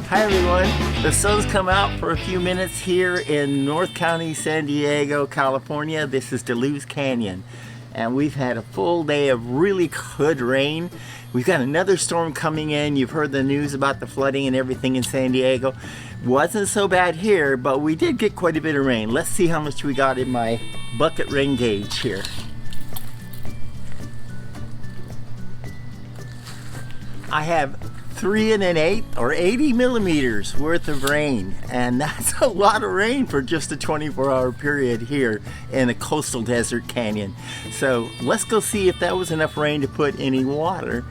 Hi everyone, the sun's come out for a few minutes here in North County, San Diego, California. This is Deluxe Canyon, and we've had a full day of really good rain. We've got another storm coming in. You've heard the news about the flooding and everything in San Diego. Wasn't so bad here, but we did get quite a bit of rain. Let's see how much we got in my bucket rain gauge here. I have 3 1/8 or 80 millimeters worth of rain, and that's a lot of rain for just a 24-hour period here in a coastal desert canyon. So let's go see if that was enough rain to put any water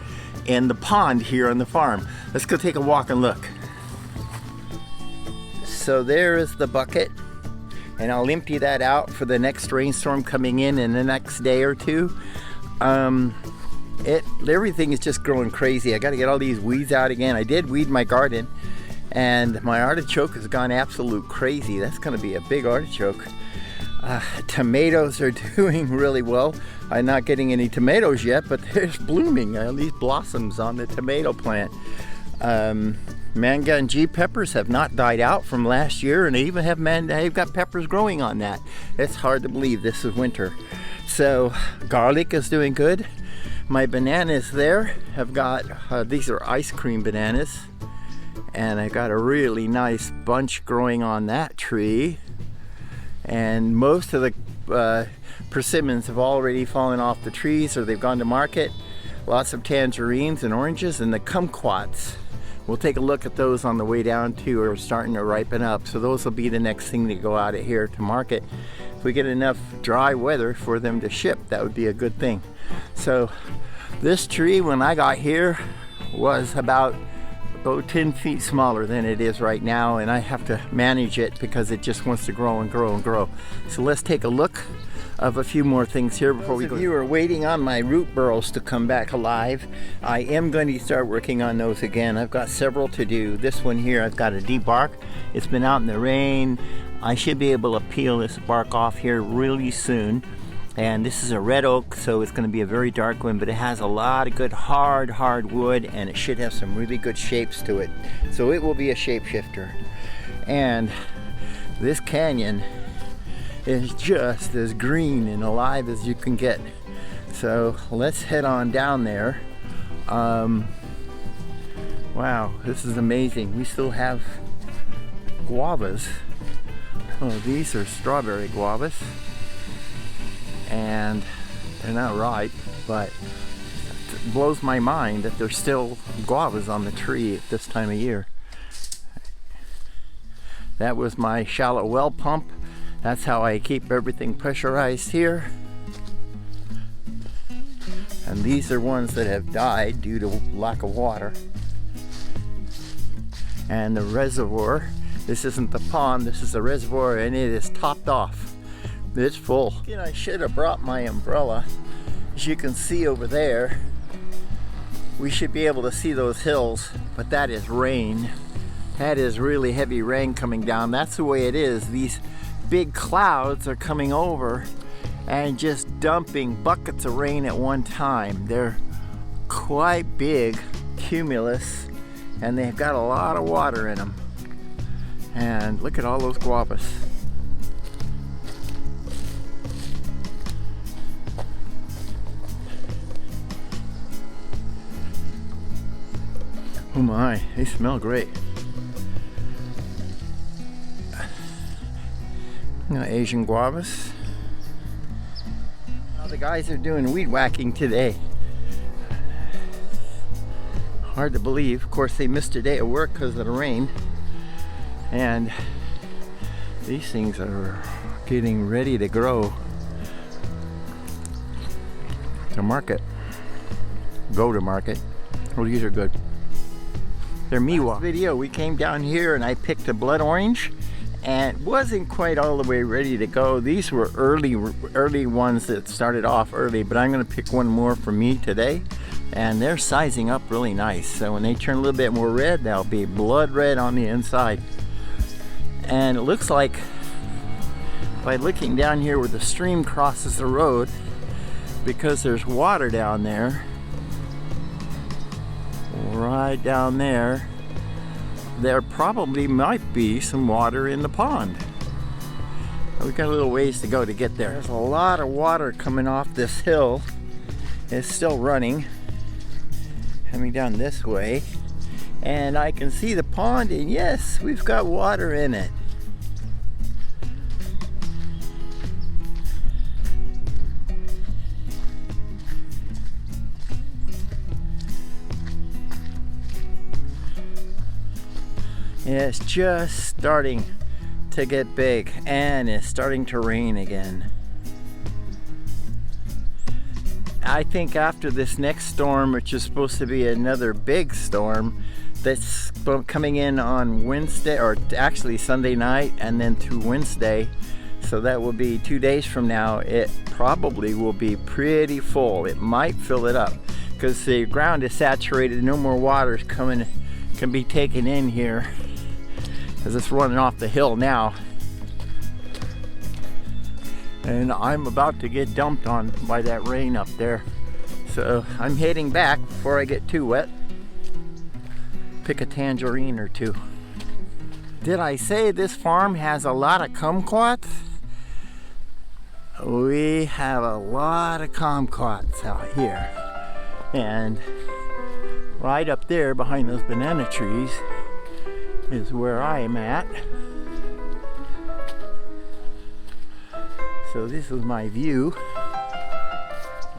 in the pond here on the farm. Let's go take a walk and look. So there is the bucket, and I'll empty that out for the next rainstorm coming in the next day or two. Everything is just growing crazy. I got to get all these weeds out again. I did weed my garden, and my artichoke has gone absolute crazy. That's going to be a big artichoke. Tomatoes are doing really well. I'm not getting any tomatoes yet, but there's blooming, these blossoms on the tomato plant. Manga and G peppers have not died out from last year, and they even they've got peppers growing on that. It's hard to believe this is winter. So garlic is doing good. My bananas there have got, these are ice cream bananas, and I got a really nice bunch growing on that tree. And most of the persimmons have already fallen off the trees, or they've gone to market. Lots of tangerines and oranges, and the kumquats. We'll take a look at those on the way down too, are starting to ripen up. So those will be the next thing to go out of here to market. If we get enough dry weather for them to ship, that would be a good thing. So this tree, when I got here, was about 10 feet smaller than it is right now, and I have to manage it because it just wants to grow and grow and grow. So let's take a look of a few more things here before we go. If you are waiting on my root burrows to come back alive, I am going to start working on those again. I've got several to do. This one here, I've got to debark. It's been out in the rain. I should be able to peel this bark off here really soon. And this is a red oak, so it's going to be a very dark one, but it has a lot of good hard wood, and it should have some really good shapes to it. So it will be a shapeshifter. And this canyon is just as green and alive as you can get. So let's head on down there. Wow, this is amazing. We still have guavas. Oh, these are strawberry guavas, and they're not ripe, but it blows my mind that there's still guavas on the tree at this time of year. That was my shallow well pump. That's how I keep everything pressurized here. And these are ones that have died due to lack of water. And the reservoir, this isn't the pond, this is the reservoir, and it is topped off. It's full. And I should have brought my umbrella. As you can see over there, we should be able to see those hills, but that is rain. That is really heavy rain coming down. That's the way it is. These big clouds are coming over and just dumping buckets of rain at one time. They're quite big, cumulus, and they've got a lot of water in them. And look at all those guavas. Oh my, they smell great. Asian guavas. Now the guys are doing weed whacking today. Hard to believe. Of course, they missed a day of work because of the rain. And these things are getting ready to grow to market. Go to market. Oh, these are good. They're Miwa. Last video, we came down here and I picked a blood orange, and wasn't quite all the way ready to go. These were early ones that started off early, but I'm going to pick one more for me today, and they're sizing up really nice. So when they turn a little bit more red, they'll be blood red on the inside. And it looks like, by looking down here where the stream crosses the road, because there's water down there, right down there, there probably might be some water in the pond. We've got a little ways to go to get there. There's a lot of water coming off this hill. It's still running, coming down this way. And I can see the pond, and yes, we've got water in it. It's just starting to get big, and it's starting to rain again. I think after this next storm, which is supposed to be another big storm that's coming in on Wednesday, or actually Sunday night, and then through Wednesday, so that will be 2 days from now, it probably will be pretty full. It might fill it up because the ground is saturated. No more water can be taken in here, because it's running off the hill now. And I'm about to get dumped on by that rain up there. So I'm heading back before I get too wet. Pick a tangerine or two. Did I say this farm has a lot of kumquats? We have a lot of kumquats out here. And right up there behind those banana trees is where I am at. So this is my view.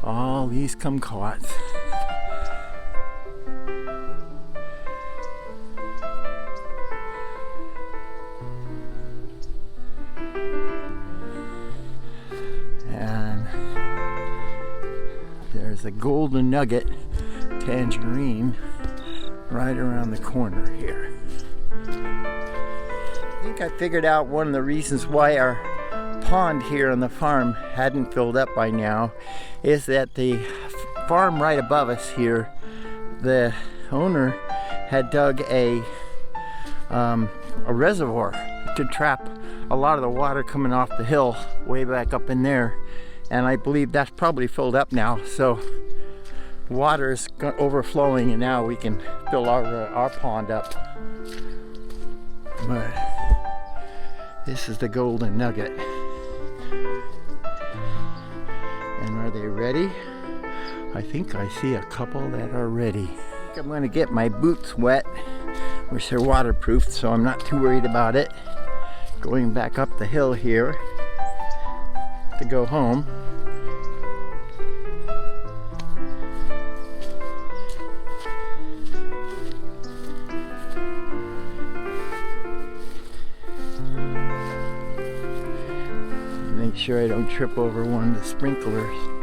All these kumquats. And there's a golden nugget tangerine right around the corner here. I think I figured out one of the reasons why our pond here on the farm hadn't filled up by now is that the farm right above us here, the owner had dug a reservoir to trap a lot of the water coming off the hill way back up in there, and I believe that's probably filled up now, so water is overflowing and now we can fill our pond up. But this is the golden nugget. And are they ready? I think I see a couple that are ready. I'm going to get my boots wet, which are waterproof, so I'm not too worried about it. Going back up the hill here to go home. Make sure I don't trip over one of the sprinklers.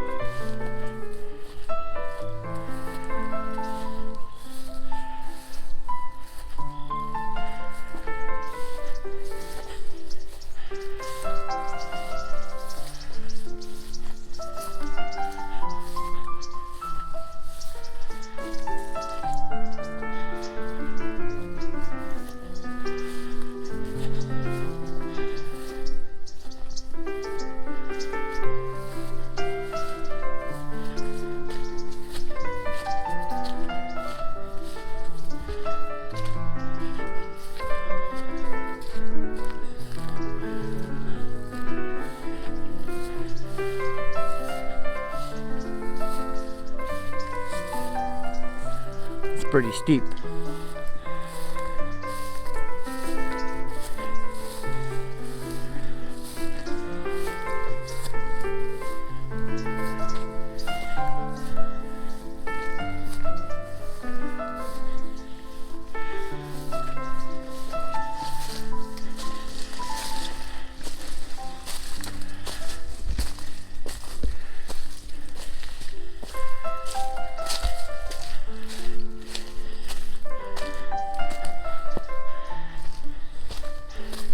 Pretty steep.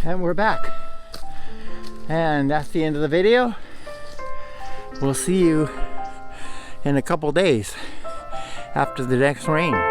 And we're back. And that's the end of the video. We'll see you in a couple days after the next rain.